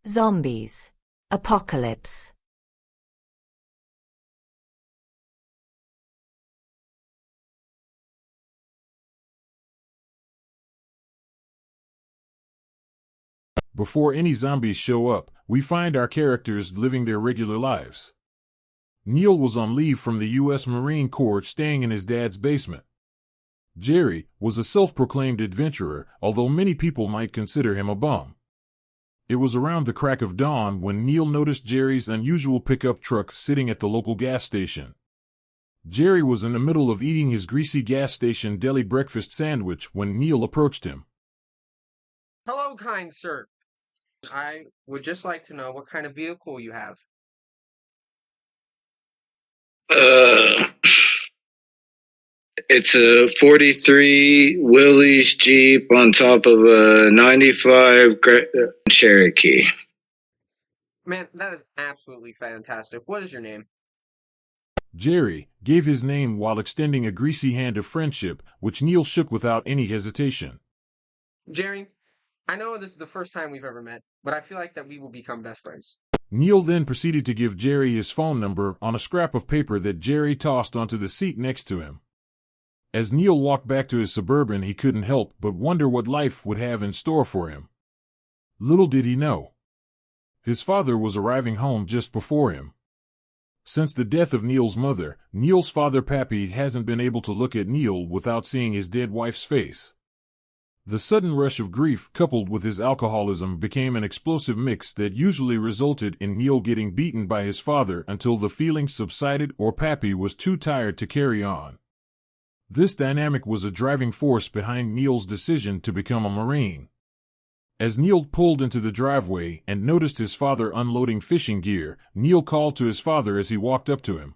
Zombies. Apocalypse. Before any zombies show up, we find our characters living their regular lives. Neil was on leave from the U.S. Marine Corps, staying in his dad's basement. Jerry was a self-proclaimed adventurer, although many people might consider him a bum. It was around the crack of dawn when Neil noticed Jerry's unusual pickup truck sitting at the local gas station. Jerry was in the middle of eating his greasy gas station deli breakfast sandwich when Neil approached him. Hello, kind sir. I would just like to know what kind of vehicle you have. It's a 43 Willys Jeep on top of a 95 Cherokee. Man, that is absolutely fantastic. What is your name? Jerry gave his name while extending a greasy hand of friendship, which Neil shook without any hesitation. Jerry, I know this is the first time we've ever met, but I feel like that we will become best friends. Neil then proceeded to give Jerry his phone number on a scrap of paper that Jerry tossed onto the seat next to him. As Neil walked back to his Suburban, he couldn't help but wonder what life would have in store for him. Little did he know, his father was arriving home just before him. Since the death of Neil's mother, Neil's father Pappy hasn't been able to look at Neil without seeing his dead wife's face. The sudden rush of grief coupled with his alcoholism became an explosive mix that usually resulted in Neil getting beaten by his father until the feelings subsided or Pappy was too tired to carry on. This dynamic was a driving force behind Neil's decision to become a Marine. As Neil pulled into the driveway and noticed his father unloading fishing gear, Neil called to his father as he walked up to him.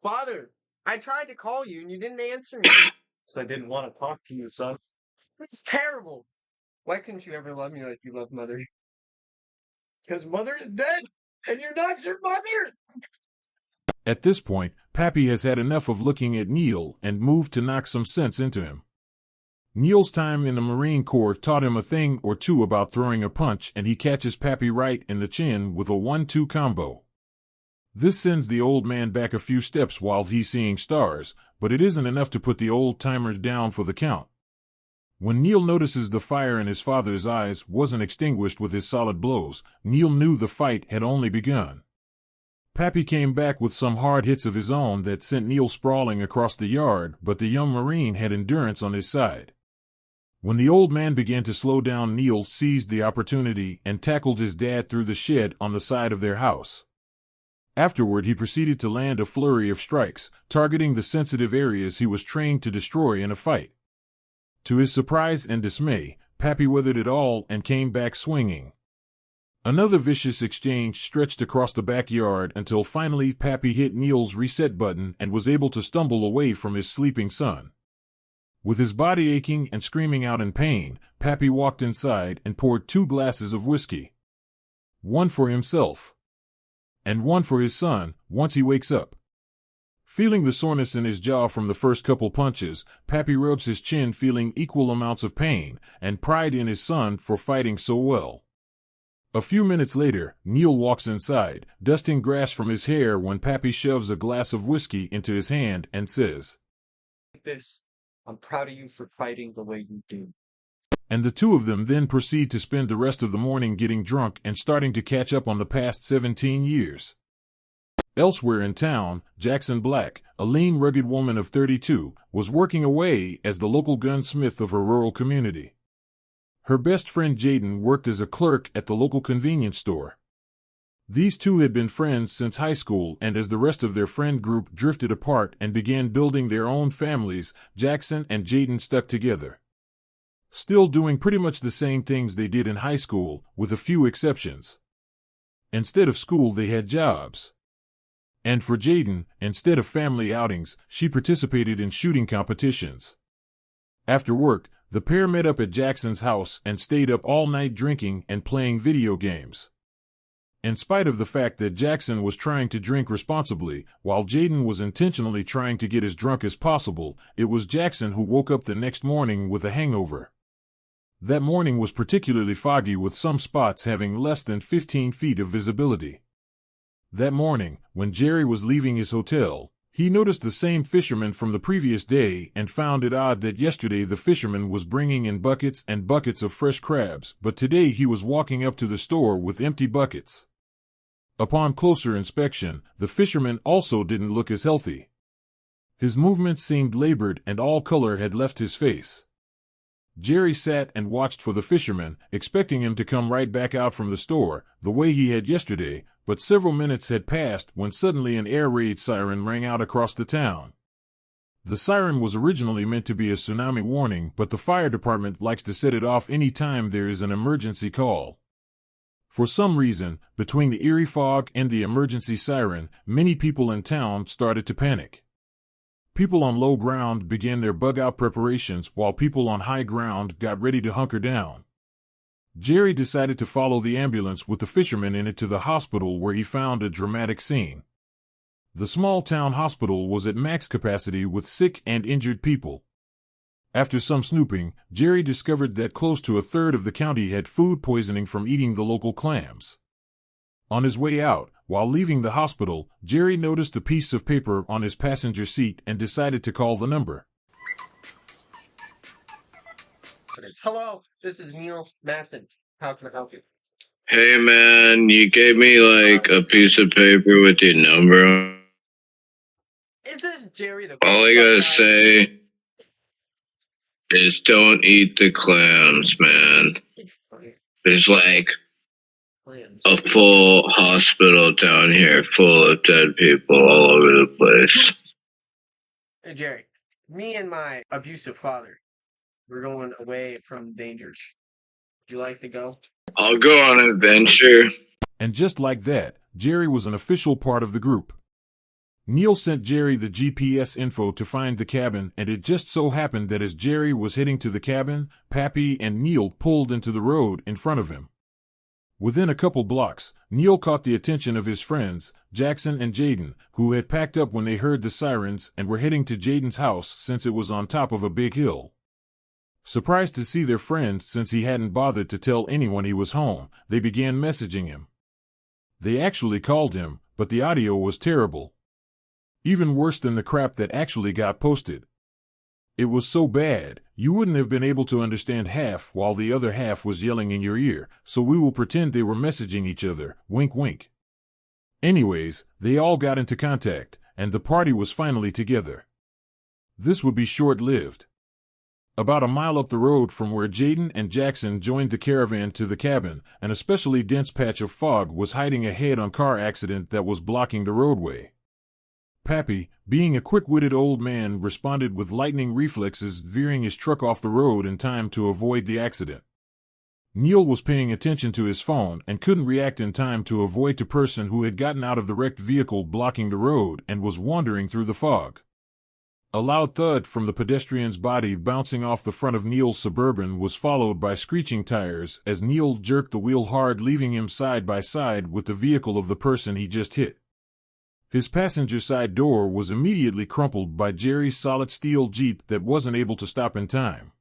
Father, I tried to call you and you didn't answer me. I didn't want to talk to you, son. It's terrible. Why couldn't you ever love me like you love Mother? Because Mother's dead, and you're not your mother! At this point, Pappy has had enough of looking at Neil and moved to knock some sense into him. Neil's time in the Marine Corps taught him a thing or two about throwing a punch, and he catches Pappy right in the chin with a 1-2 combo. This sends the old man back a few steps while he's seeing stars, but it isn't enough to put the old-timer down for the count. When Neil notices the fire in his father's eyes wasn't extinguished with his solid blows, Neil knew the fight had only begun. Pappy came back with some hard hits of his own that sent Neil sprawling across the yard, but the young Marine had endurance on his side. When the old man began to slow down, Neil seized the opportunity and tackled his dad through the shed on the side of their house. Afterward, he proceeded to land a flurry of strikes, targeting the sensitive areas he was trained to destroy in a fight. To his surprise and dismay, Pappy weathered it all and came back swinging. Another vicious exchange stretched across the backyard until finally Pappy hit Neil's reset button and was able to stumble away from his sleeping son. With his body aching and screaming out in pain, Pappy walked inside and poured 2 glasses of whiskey. One for himself, and one for his son, once he wakes up. Feeling the soreness in his jaw from the first couple punches, Pappy rubs his chin, feeling equal amounts of pain and pride in his son for fighting so well. A few minutes later, Neil walks inside, dusting grass from his hair when Pappy shoves a glass of whiskey into his hand and says, I'm proud of you for fighting the way you do. And the two of them then proceed to spend the rest of the morning getting drunk and starting to catch up on the past 17 years. Elsewhere in town, Jackson Black, a lean, rugged woman of 32, was working away as the local gunsmith of her rural community. Her best friend Jaden worked as a clerk at the local convenience store. These two had been friends since high school, and as the rest of their friend group drifted apart and began building their own families, Jackson and Jaden stuck together. Still doing pretty much the same things they did in high school, with a few exceptions. Instead of school, they had jobs. And for Jaden, instead of family outings, she participated in shooting competitions. After work, the pair met up at Jackson's house and stayed up all night drinking and playing video games. In spite of the fact that Jackson was trying to drink responsibly, while Jaden was intentionally trying to get as drunk as possible, it was Jackson who woke up the next morning with a hangover. That morning was particularly foggy, with some spots having less than 15 feet of visibility. That morning, when Jerry was leaving his hotel, he noticed the same fisherman from the previous day and found it odd that yesterday the fisherman was bringing in buckets and buckets of fresh crabs, but today he was walking up to the store with empty buckets. Upon closer inspection, the fisherman also didn't look as healthy. His movements seemed labored and all color had left his face. Jerry sat and watched for the fisherman, expecting him to come right back out from the store, the way he had yesterday, but several minutes had passed when suddenly an air raid siren rang out across the town. The siren was originally meant to be a tsunami warning, but the fire department likes to set it off any time there is an emergency call. For some reason, between the eerie fog and the emergency siren, many people in town started to panic. People on low ground began their bug-out preparations, while people on high ground got ready to hunker down. Jerry decided to follow the ambulance with the fisherman in it to the hospital, where he found a dramatic scene. The small town hospital was at max capacity with sick and injured people. After some snooping, Jerry discovered that close to a third of the county had food poisoning from eating the local clams. On his way out, while leaving the hospital, Jerry noticed a piece of paper on his passenger seat and decided to call the number. Hello, this is Neil Matson. How can I help you? Hey man, you gave me like a piece of paper with your number on. Is this Jerry the All I gotta say is don't eat the clams, man. There's like a full hospital down here full of dead people all over the place. Hey Jerry, me and my abusive father, we're going away from dangers. Would you like to go? I'll go on an adventure. And just like that, Jerry was an official part of the group. Neil sent Jerry the GPS info to find the cabin, and it just so happened that as Jerry was heading to the cabin, Pappy and Neil pulled into the road in front of him. Within a couple blocks, Neil caught the attention of his friends, Jackson and Jaden, who had packed up when they heard the sirens and were heading to Jaden's house since it was on top of a big hill. Surprised to see their friend since he hadn't bothered to tell anyone he was home, they began messaging him. They actually called him, but the audio was terrible. Even worse than the crap that actually got posted. It was so bad, you wouldn't have been able to understand half while the other half was yelling in your ear, so we will pretend they were messaging each other, wink wink. Anyways, they all got into contact, and the party was finally together. This would be short-lived. About a mile up the road from where Jaden and Jackson joined the caravan to the cabin, an especially dense patch of fog was hiding a head-on car accident that was blocking the roadway. Pappy, being a quick-witted old man, responded with lightning reflexes, veering his truck off the road in time to avoid the accident. Neil was paying attention to his phone and couldn't react in time to avoid the person who had gotten out of the wrecked vehicle blocking the road and was wandering through the fog. A loud thud from the pedestrian's body bouncing off the front of Neil's Suburban was followed by screeching tires as Neil jerked the wheel hard, leaving him side by side with the vehicle of the person he just hit. His passenger side door was immediately crumpled by Jerry's solid steel Jeep that wasn't able to stop in time.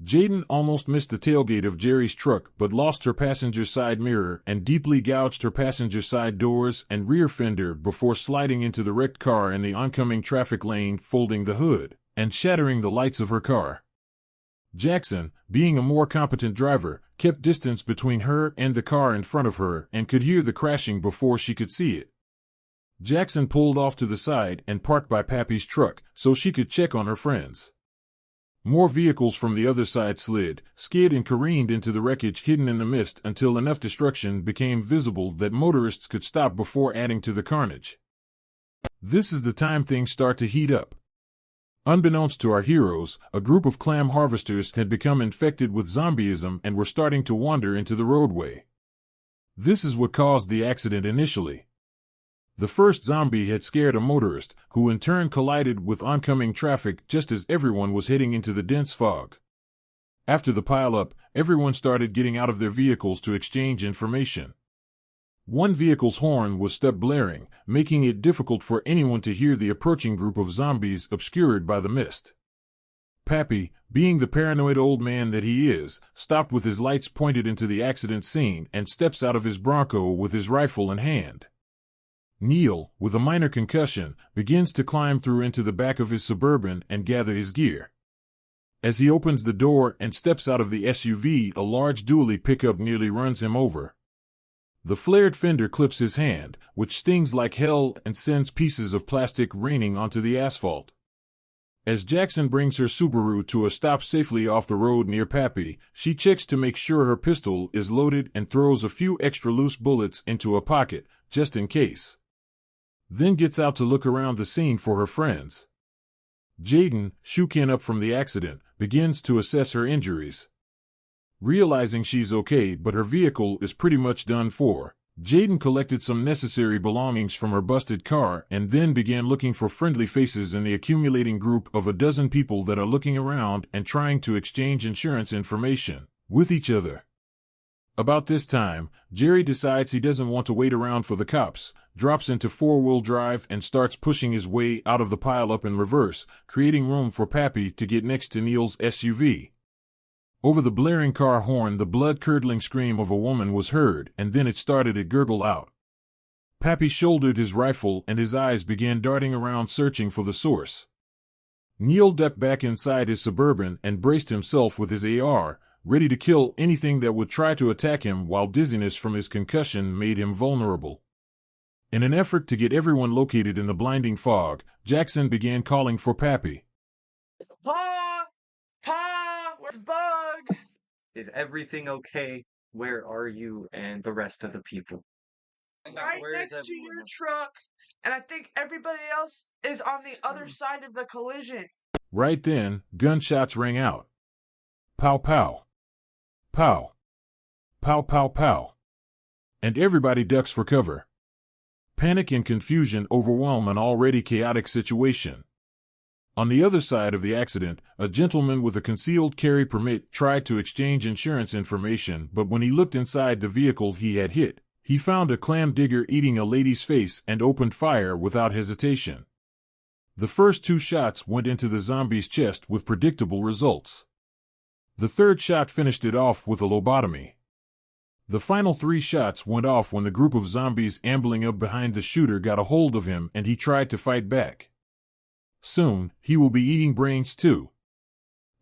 Jaden almost missed the tailgate of Jerry's truck but lost her passenger side mirror and deeply gouged her passenger side doors and rear fender before sliding into the wrecked car in the oncoming traffic lane, folding the hood and shattering the lights of her car. Jackson, being a more competent driver, kept distance between her and the car in front of her and could hear the crashing before she could see it. Jackson pulled off to the side and parked by Pappy's truck so she could check on her friends. More vehicles from the other side slid, skid and careened into the wreckage hidden in the mist until enough destruction became visible that motorists could stop before adding to the carnage. This is the time things start to heat up. Unbeknownst to our heroes, a group of clam harvesters had become infected with zombieism and were starting to wander into the roadway. This is what caused the accident initially. The first zombie had scared a motorist, who in turn collided with oncoming traffic just as everyone was heading into the dense fog. After the pile-up, everyone started getting out of their vehicles to exchange information. One vehicle's horn was stuck blaring, making it difficult for anyone to hear the approaching group of zombies obscured by the mist. Pappy, being the paranoid old man that he is, stopped with his lights pointed into the accident scene and steps out of his Bronco with his rifle in hand. Neil, with a minor concussion, begins to climb through into the back of his Suburban and gather his gear. As he opens the door and steps out of the SUV, a large dually pickup nearly runs him over. The flared fender clips his hand, which stings like hell and sends pieces of plastic raining onto the asphalt. As Jackson brings her Subaru to a stop safely off the road near Pappy, she checks to make sure her pistol is loaded and throws a few extra loose bullets into a pocket, just in case. Then gets out to look around the scene for her friends. Jaden, shooken up from the accident, begins to assess her injuries. Realizing she's okay but her vehicle is pretty much done for, Jaden collected some necessary belongings from her busted car and then began looking for friendly faces in the accumulating group of a dozen people that are looking around and trying to exchange insurance information with each other. About this time, Jerry decides he doesn't want to wait around for the cops, drops into four-wheel drive and starts pushing his way out of the pileup in reverse, creating room for Pappy to get next to Neil's SUV. Over the blaring car horn, the blood-curdling scream of a woman was heard, and then it started to gurgle out. Pappy shouldered his rifle and his eyes began darting around searching for the source. Neil ducked back inside his Suburban and braced himself with his AR, ready to kill anything that would try to attack him while dizziness from his concussion made him vulnerable. In an effort to get everyone located in the blinding fog, Jackson began calling for Pappy. Pa! Pa! Where's Bug? Is everything okay? Where are you and the rest of the people? Right Where is next to everyone your else? truck, and I think everybody else is on the other side of the collision. Right then, gunshots rang out. Pow pow. Pow. Pow pow pow. And everybody ducks for cover. Panic and confusion overwhelm an already chaotic situation. On the other side of the accident, a gentleman with a concealed carry permit tried to exchange insurance information, but when he looked inside the vehicle he had hit, he found a clam digger eating a lady's face and opened fire without hesitation. The first 2 shots went into the zombie's chest with predictable results. The third shot finished it off with a lobotomy. The final 3 shots went off when the group of zombies ambling up behind the shooter got a hold of him and he tried to fight back. Soon, he will be eating brains too.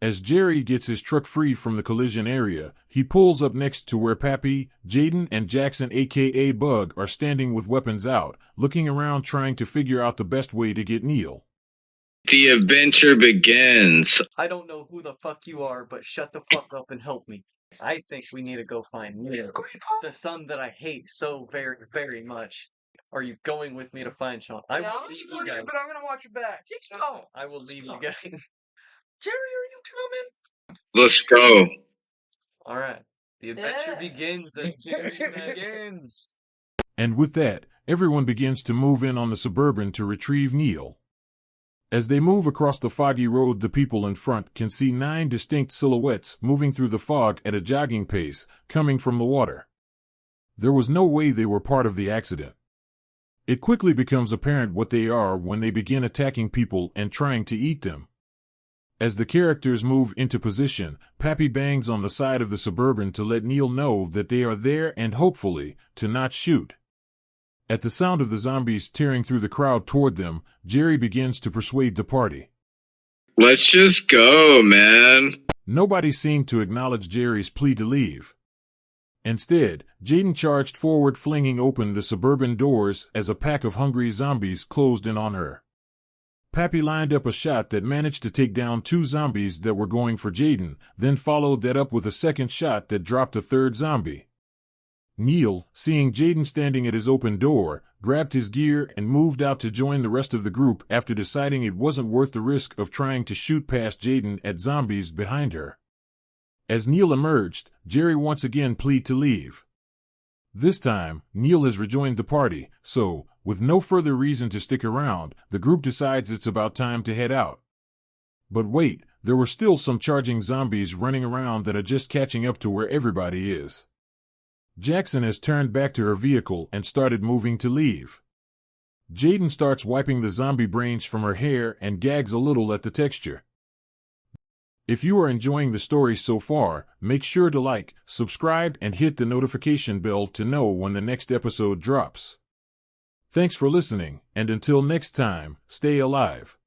As Jerry gets his truck free from the collision area, he pulls up next to where Pappy, Jaden, and Jackson aka Bug are standing with weapons out, looking around trying to figure out the best way to get Neil. The adventure begins. I don't know who the fuck you are, but shut the fuck up and help me. I think we need to go find Neil, the son that I hate so very, very much. Are you going with me to find Sean? I Yeah, will I'm leave just you going, guys. but I'm gonna watch your back. Oh, I will leave you guys. Jerry, are you coming? Let's go. All right. The adventure Yeah. begins. The adventure begins. And with that, everyone begins to move in on the Suburban to retrieve Neil. As they move across the foggy road, the people in front can see 9 distinct silhouettes moving through the fog at a jogging pace, coming from the water. There was no way they were part of the accident. It quickly becomes apparent what they are when they begin attacking people and trying to eat them. As the characters move into position, Pappy bangs on the side of the Suburban to let Neil know that they are there and hopefully, to not shoot. At the sound of the zombies tearing through the crowd toward them, Jerry begins to persuade the party. Let's just go, man. Nobody seemed to acknowledge Jerry's plea to leave. Instead, Jaden charged forward, flinging open the Suburban doors as a pack of hungry zombies closed in on her. Pappy lined up a shot that managed to take down 2 zombies that were going for Jaden, then followed that up with a second shot that dropped a 3rd zombie. Neil, seeing Jaden standing at his open door, grabbed his gear and moved out to join the rest of the group after deciding it wasn't worth the risk of trying to shoot past Jaden at zombies behind her. As Neil emerged, Jerry once again pleaded to leave. This time, Neil has rejoined the party, so, with no further reason to stick around, the group decides it's about time to head out. But wait, there were still some charging zombies running around that are just catching up to where everybody is. Jackson has turned back to her vehicle and started moving to leave. Jaden starts wiping the zombie brains from her hair and gags a little at the texture. If you are enjoying the story so far, make sure to like, subscribe, and hit the notification bell to know when the next episode drops. Thanks for listening, and until next time, stay alive.